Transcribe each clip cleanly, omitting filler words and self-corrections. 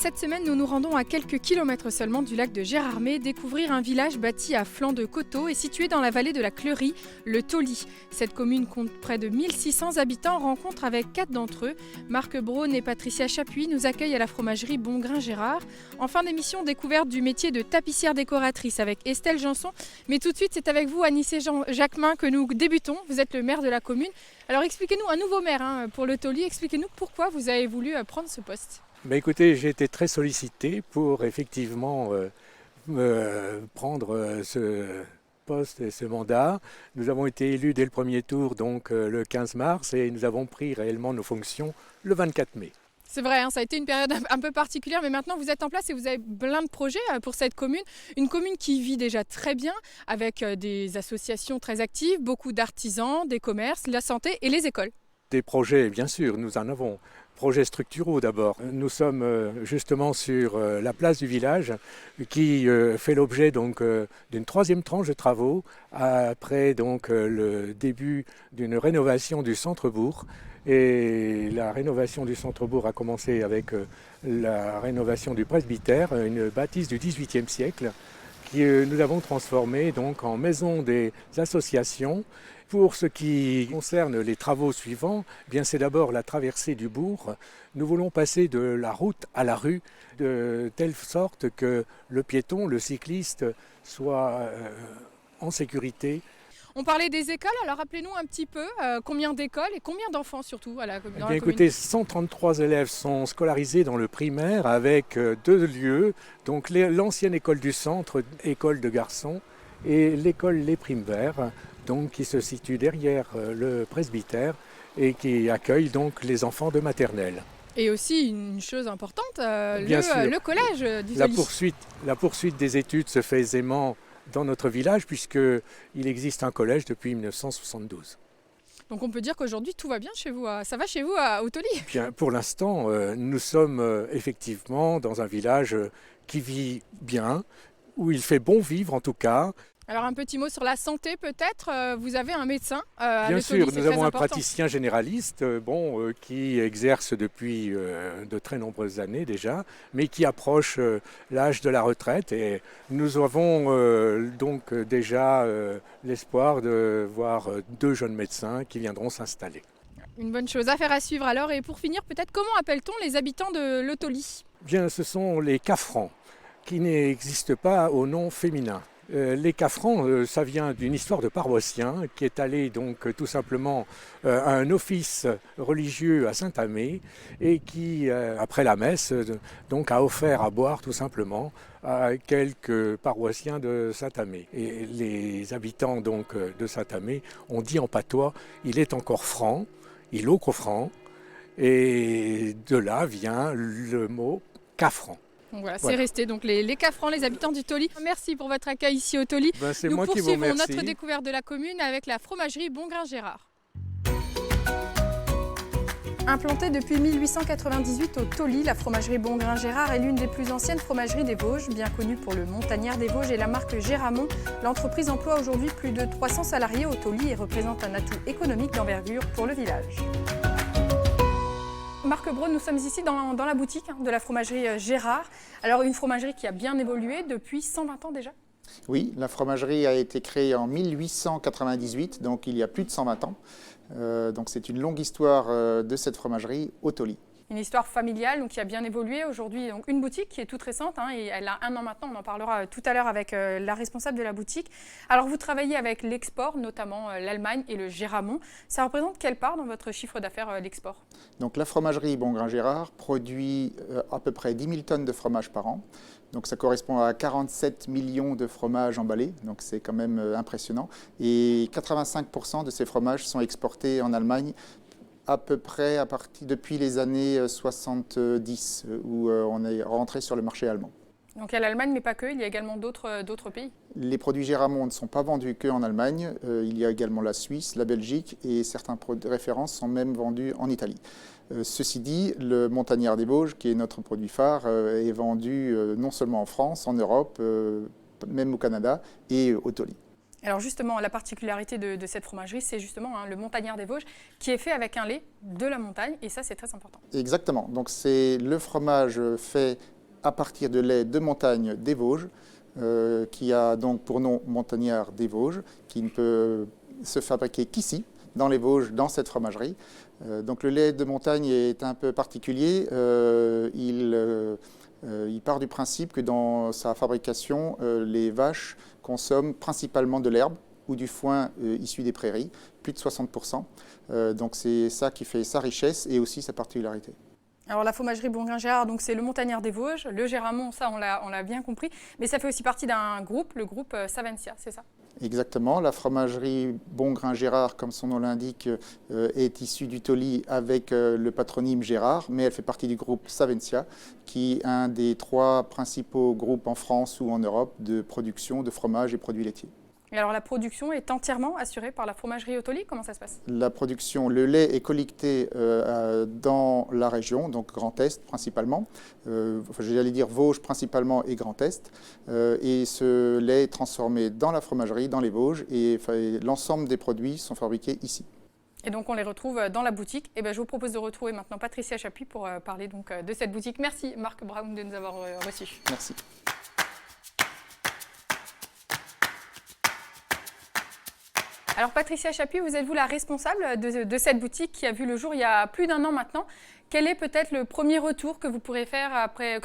cette semaine, nous nous rendons à quelques kilomètres seulement du lac de Gérardmer, découvrir un village bâti à flanc de coteaux et situé dans la vallée de la Cleurie, le Tauly. Cette commune compte près de 1600 habitants, rencontre avec 4 d'entre eux. Marc Braun et Patricia Chapuis nous accueillent à la fromagerie Bongrain-Gérard. En fin d'émission, découverte du métier de tapissière décoratrice avec Estelle Janson. Mais tout de suite, c'est avec vous, Anissé Jacquemin, que nous débutons. Vous êtes le maire de la commune. Alors expliquez-nous, un nouveau maire pour le Tauly, expliquez-nous pourquoi vous avez voulu prendre ce poste. Écoutez, j'ai été très sollicité pour effectivement prendre ce poste et ce mandat. Nous avons été élus dès le premier tour, donc le 15 mars, et nous avons pris réellement nos fonctions le 24 mai. C'est vrai, ça a été une période un peu particulière, mais maintenant vous êtes en place et vous avez plein de projets pour cette commune. Une commune qui vit déjà très bien, avec des associations très actives, beaucoup d'artisans, des commerces, la santé et les écoles. Des projets, bien sûr, nous en avons. Projets structuraux d'abord. Nous sommes justement sur la place du village qui fait l'objet donc d'une 3e tranche de travaux après donc le début d'une rénovation du centre-bourg. Et la rénovation du centre-bourg a commencé avec la rénovation du presbytère, une bâtisse du XVIIIe siècle que nous avons transformée donc en maison des associations. Pour ce qui concerne les travaux suivants, c'est d'abord la traversée du bourg. Nous voulons passer de la route à la rue de telle sorte que le piéton, le cycliste soit en sécurité. On parlait des écoles, alors rappelez-nous un petit peu combien d'écoles et combien d'enfants surtout dans la commune. Écoutez, 133 élèves sont scolarisés dans le primaire avec 2 lieux, donc l'ancienne école du centre, école de garçons, et l'école Les Primes Verts, donc qui se situe derrière le presbytère et qui accueille donc les enfants de maternelle. Et aussi une chose importante, le collège du Tauly. La poursuite des études se fait aisément dans notre village puisqu'il existe un collège depuis 1972. Donc on peut dire qu'aujourd'hui tout va bien chez vous, ça va chez vous au Tauly? Bien, pour l'instant, nous sommes effectivement dans un village qui vit bien, où il fait bon vivre en tout cas. Alors un petit mot sur la santé peut-être, vous avez un médecin Bien sûr, nous avons un praticien généraliste qui exerce depuis de très nombreuses années déjà, mais qui approche l'âge de la retraite et nous avons donc déjà l'espoir de voir 2 jeunes médecins qui viendront s'installer. Une bonne chose, affaire à suivre alors. Et pour finir, peut-être comment appelle-t-on les habitants de le Tauly? Ce sont les Cafrans qui n'existent pas au nom féminin. Les Cafrans, ça vient d'une histoire de paroissien qui est allé donc tout simplement à un office religieux à Saint-Amé et qui, après la messe, donc a offert à boire tout simplement à quelques paroissiens de Saint-Amé. Et les habitants donc de Saint-Amé ont dit en patois « il est encore franc », « il ocre franc », et de là vient le mot « Cafran ». Voilà, c'est resté donc les Cafrans, les habitants du Tauly. Merci pour votre accueil ici au Tauly. Nous poursuivons notre découverte de la commune avec la fromagerie Bongrain-Gérard. Implantée depuis 1898 au Tauly, la fromagerie Bongrain-Gérard est l'une des plus anciennes fromageries des Vosges. Bien connue pour le Montagnard des Vosges et la marque Géramont, l'entreprise emploie aujourd'hui plus de 300 salariés au Tauly et représente un atout économique d'envergure pour le village. Marc Braun, nous sommes ici dans la boutique de la fromagerie Gérard. Alors une fromagerie qui a bien évolué depuis 120 ans déjà? Oui, la fromagerie a été créée en 1898, donc il y a plus de 120 ans. Donc c'est une longue histoire de cette fromagerie au Tauly. Une histoire familiale donc, qui a bien évolué. Aujourd'hui, donc, une boutique qui est toute récente, et elle a 1 an maintenant, on en parlera tout à l'heure avec la responsable de la boutique. Alors vous travaillez avec l'export, notamment l'Allemagne et le Géramont. Ça représente quelle part dans votre chiffre d'affaires l'export? Donc la fromagerie Bongrain-Gérard produit à peu près 10 000 tonnes de fromage par an. Donc ça correspond à 47 millions de fromages emballés, donc c'est quand même impressionnant. Et 85% de ces fromages sont exportés en Allemagne, à peu près depuis les années 70, où on est rentré sur le marché allemand. Donc il y a l'Allemagne, mais pas que, il y a également d'autres pays. Les produits Géramont ne sont pas vendus qu'en Allemagne, il y a également la Suisse, la Belgique et certains produits de référence sont même vendus en Italie. Ceci dit, le Montagnard des Vosges, qui est notre produit phare, est vendu non seulement en France, en Europe, même au Canada et au Tauly. Alors justement, la particularité de cette fromagerie, c'est justement le Montagnard des Vosges qui est fait avec un lait de la montagne et ça c'est très important. Exactement, donc c'est le fromage fait à partir de lait de montagne des Vosges, qui a donc pour nom Montagnard des Vosges, qui ne peut se fabriquer qu'ici, dans les Vosges, dans cette fromagerie. Donc le lait de montagne est un peu particulier. Il part du principe que dans sa fabrication, les vaches consomment principalement de l'herbe ou du foin issu des prairies, plus de 60%. Donc c'est ça qui fait sa richesse et aussi sa particularité. Alors la fromagerie Bongrain-Gérard, donc c'est le Montagnard des Vosges, le Géramont, ça on l'a bien compris, mais ça fait aussi partie d'un groupe, le groupe Savencia, c'est ça? Exactement, la fromagerie Bongrain-Gérard, comme son nom l'indique, est issue du Tauly avec le patronyme Gérard, mais elle fait partie du groupe Savencia, qui est un des 3 principaux groupes en France ou en Europe de production de fromage et produits laitiers. Et alors la production est entièrement assurée par la fromagerie au Tauly, comment ça se passe? La production, le lait est collecté dans la région, donc Grand Est principalement, j'allais dire Vosges principalement et Grand Est, et ce lait est transformé dans la fromagerie, dans les Vosges, et l'ensemble des produits sont fabriqués ici. Et donc on les retrouve dans la boutique. Et je vous propose de retrouver maintenant Patricia Chapuis pour parler donc de cette boutique. Merci Marc Brown de nous avoir reçus. Merci. Alors Patricia Chapuis, vous êtes-vous la responsable de cette boutique qui a vu le jour il y a plus d'1 an maintenant. Quel est peut-être le premier retour que vous pouvez faire après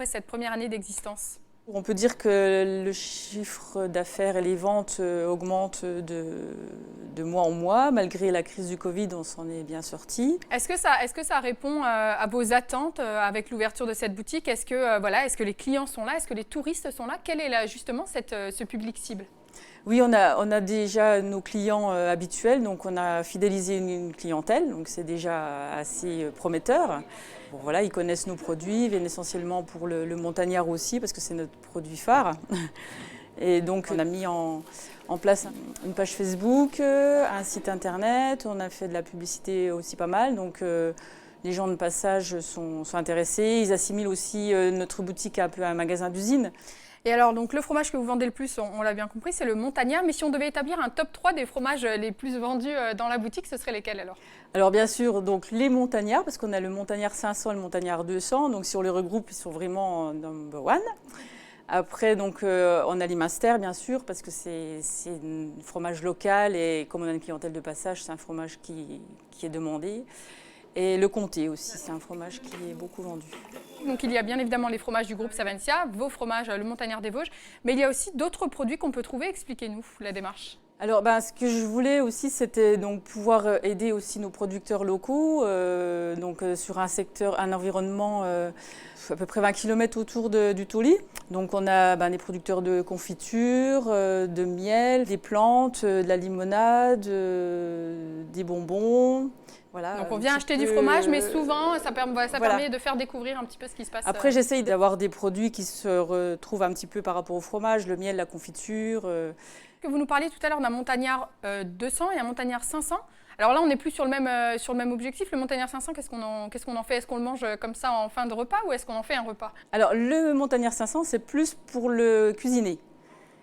cette première année d'existence? On peut dire que le chiffre d'affaires et les ventes augmentent de mois en mois. Malgré la crise du Covid, on s'en est bien sorti. Est-ce que ça répond à vos attentes avec l'ouverture de cette boutique? Est-ce que les clients sont là? Est-ce que les touristes sont là? Quel est justement ce public cible? Oui, on a déjà nos clients habituels, donc on a fidélisé une clientèle, donc c'est déjà assez prometteur. Bon, voilà, ils connaissent nos produits, ils viennent essentiellement pour le montagnard aussi, parce que c'est notre produit phare. Et donc on a mis en place une page Facebook, un site internet, on a fait de la publicité aussi pas mal, donc les gens de passage sont intéressés, ils assimilent aussi notre boutique un peu à un magasin d'usine. Et alors, donc, le fromage que vous vendez le plus, on l'a bien compris, c'est le montagnard. Mais si on devait établir un top 3 des fromages les plus vendus dans la boutique, ce seraient lesquels alors? Alors bien sûr, donc, les montagnards, parce qu'on a le montagnard 500 et le montagnard 200. Donc si on les regroupe, ils sont vraiment number one. Après, donc, on a les Munster, bien sûr, parce que c'est un fromage local. Et comme on a une clientèle de passage, c'est un fromage qui est demandé. Et le comté aussi, c'est un fromage qui est beaucoup vendu. Donc il y a bien évidemment les fromages du groupe Savencia, vos fromages, le Montagnard des Vosges, mais il y a aussi d'autres produits qu'on peut trouver. Expliquez-nous la démarche. Alors, ce que je voulais aussi, c'était donc pouvoir aider aussi nos producteurs locaux, sur un environnement à peu près 20 km autour du Tauly. Donc on a des producteurs de confiture, de miel, des plantes, de la limonade, des bonbons. Voilà, donc on vient acheter du fromage, mais souvent ça permet de faire découvrir un petit peu ce qui se passe. Après j'essaye d'avoir des produits qui se retrouvent un petit peu par rapport au fromage, le miel, la confiture. Que vous nous parliez tout à l'heure d'un montagnard 200 et un montagnard 500. Alors là on n'est plus sur le même objectif. Le montagnard 500, qu'est-ce qu'on en fait? Est-ce qu'on le mange comme ça en fin de repas ou est-ce qu'on en fait un repas? Alors le montagnard 500 c'est plus pour le cuisiner.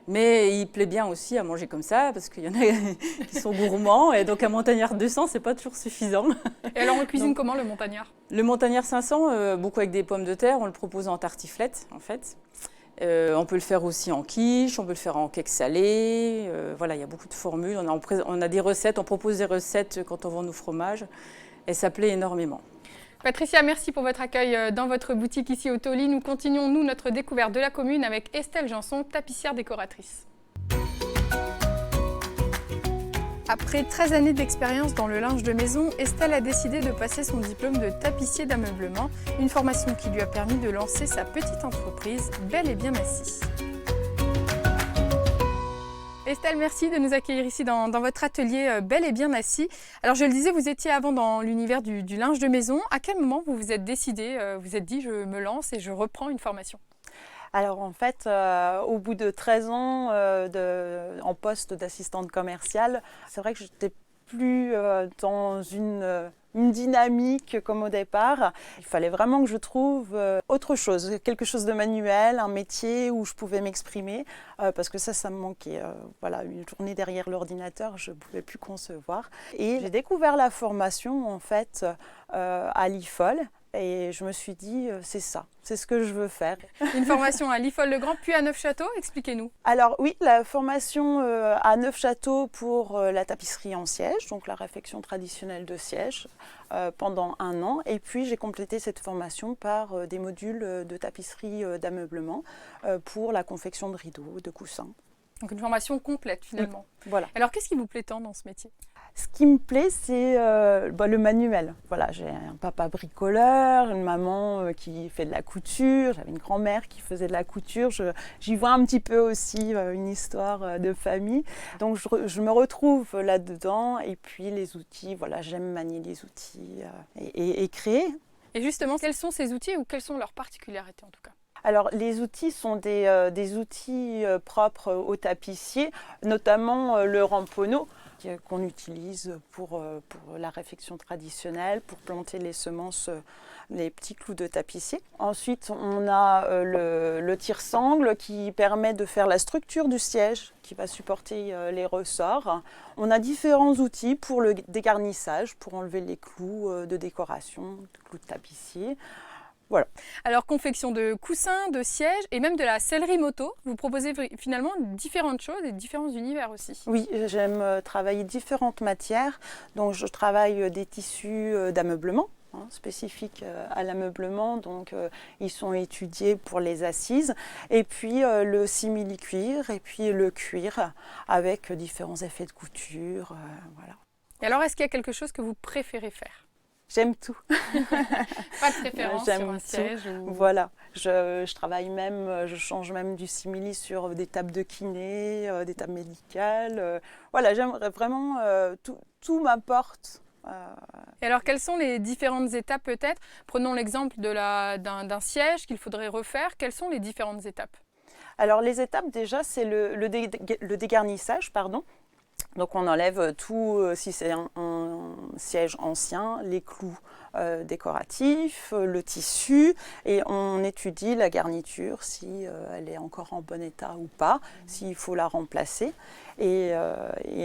Mais il plaît bien aussi à manger comme ça, parce qu'il y en a qui sont gourmands. Et donc un montagnard 200, c'est pas toujours suffisant. Et alors on le cuisine comment le montagnard? Le montagnard 500, beaucoup avec des pommes de terre, on le propose en tartiflette en fait. On peut le faire aussi en quiche, on peut le faire en cake salé. Voilà, il y a beaucoup de formules. On a des recettes, on propose des recettes quand on vend nos fromages. Et ça plaît énormément. Patricia, merci pour votre accueil dans votre boutique ici au Tauly. Nous continuons, notre découverte de la commune avec Estelle Janson, tapissière décoratrice. Après 13 années d'expérience dans le linge de maison, Estelle a décidé de passer son diplôme de tapissier d'ameublement, une formation qui lui a permis de lancer sa petite entreprise Bel et Bien Assis. Estelle, merci de nous accueillir ici dans votre atelier Bel et Bien Assis. Alors je le disais, vous étiez avant dans l'univers du linge de maison. À quel moment vous vous êtes décidé, vous vous êtes dit je me lance et je reprends une formation? Alors en fait, au bout de 13 ans en poste d'assistante commerciale, c'est vrai que je n'étais plus dans une dynamique comme au départ. Il fallait vraiment que je trouve autre chose, quelque chose de manuel, un métier où je pouvais m'exprimer, parce que ça me manquait. Voilà, une journée derrière l'ordinateur, je ne pouvais plus concevoir. Et j'ai découvert la formation en fait à l'IFOL, Et je me suis dit, c'est ça, c'est ce que je veux faire. Une formation à Liffol-le-Grand, puis à Neufchâteau, expliquez-nous. Alors oui, la formation à Neufchâteau pour la tapisserie en siège, donc la réfection traditionnelle de siège, pendant 1 an. Et puis j'ai complété cette formation par des modules de tapisserie d'ameublement pour la confection de rideaux, de coussins. Donc une formation complète finalement. Voilà. Alors qu'est-ce qui vous plaît tant dans ce métier? Ce qui me plaît, c'est le manuel. Voilà, j'ai un papa bricoleur, une maman qui fait de la couture, j'avais une grand-mère qui faisait de la couture. J'y vois un petit peu aussi une histoire de famille. Donc je me retrouve là-dedans. Et puis les outils, voilà, j'aime manier les outils et créer. Et justement, quels sont ces outils ou quelles sont leurs particularités en tout cas? Alors, les outils sont des outils propres aux tapissiers, notamment le ramponneau qu'on utilise pour la réfection traditionnelle, pour planter les semences, les petits clous de tapissier. Ensuite, on a le tire-sangle qui permet de faire la structure du siège, qui va supporter les ressorts. On a différents outils pour le dégarnissage, pour enlever les clous de décoration, clous de tapissier. Voilà. Alors, confection de coussins, de sièges et même de la sellerie moto. Vous proposez finalement différentes choses et différents univers aussi. Oui, j'aime travailler différentes matières. Donc, je travaille des tissus d'ameublement, spécifiques à l'ameublement. Donc, ils sont étudiés pour les assises. Et puis, le simili-cuir et puis le cuir avec différents effets de couture. Voilà. Et alors, est-ce qu'il y a quelque chose que vous préférez faire? J'aime tout. Pas de préférence sur un siège ou... Voilà, je travaille même, je change même du simili sur des tables de kiné, des tables médicales. Voilà, j'aimerais vraiment, tout m'apporte. Et alors, quelles sont les différentes étapes peut-être? Prenons l'exemple d'un siège qu'il faudrait refaire. Quelles sont les différentes étapes? Alors, les étapes, déjà, c'est le dégarnissage, pardon. Donc on enlève tout, si c'est un siège ancien, les clous décoratifs, le tissu, et on étudie la garniture, si elle est encore en bon état ou pas, s'il faut la remplacer. Et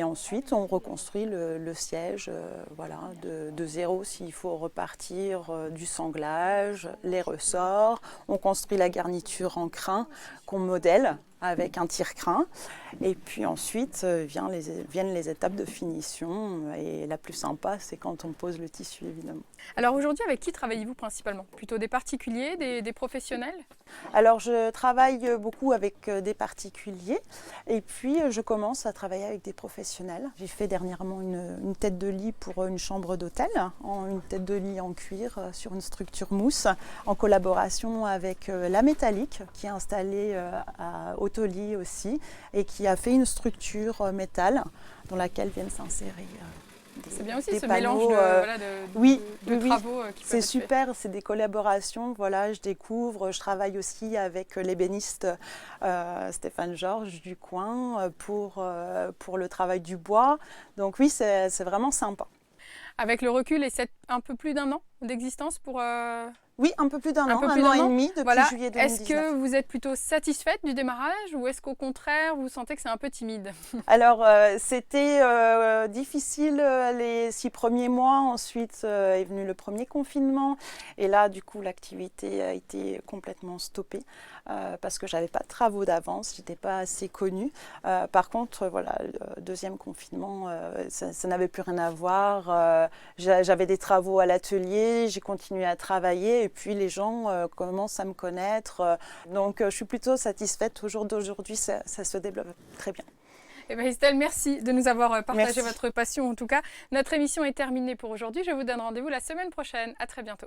ensuite on reconstruit le siège voilà, de zéro, s'il faut repartir du sanglage, les ressorts. On construit la garniture en crin qu'on modèle avec un tire-crin. Et puis ensuite viennent les étapes de finition. Et la plus sympa, c'est quand on pose le tissu, évidemment. Alors aujourd'hui, avec qui travaillez-vous principalement? Plutôt des particuliers, des professionnels? Alors je travaille beaucoup avec des particuliers. Et puis je commence à travailler avec des professionnels. J'ai fait dernièrement une tête de lit pour une chambre d'hôtel, une tête de lit en cuir sur une structure mousse, en collaboration avec La Métallique, qui est installée à Autolit aussi, et qui a fait une structure métal dans laquelle viennent s'insérer c'est bien aussi des ce panneaux, mélange de travaux qui c'est super, c'est des collaborations, voilà, je découvre, je travaille aussi avec l'ébéniste Stéphane Georges du coin pour le travail du bois, donc oui, c'est vraiment sympa. Avec le recul et un peu plus d'1 an d'existence pour... Oui, un peu plus d'1 an, un an et demi depuis juillet 2019. Est-ce que vous êtes plutôt satisfaite du démarrage ou est-ce qu'au contraire, vous sentez que c'est un peu timide? Alors, c'était difficile les 6 premiers mois. Ensuite est venu le premier confinement. Et là, du coup, l'activité a été complètement stoppée parce que je n'avais pas de travaux d'avance, je n'étais pas assez connue. Par contre, voilà, le deuxième confinement, ça n'avait plus rien à voir. J'avais des travaux à l'atelier, j'ai continué à travailler. Et puis les gens commencent à me connaître. Donc je suis plutôt satisfaite. Au jour d'aujourd'hui, ça se développe très bien. Eh bien, Estelle, merci de nous avoir partagé votre passion en tout cas. Notre émission est terminée pour aujourd'hui. Je vous donne rendez-vous la semaine prochaine. À très bientôt.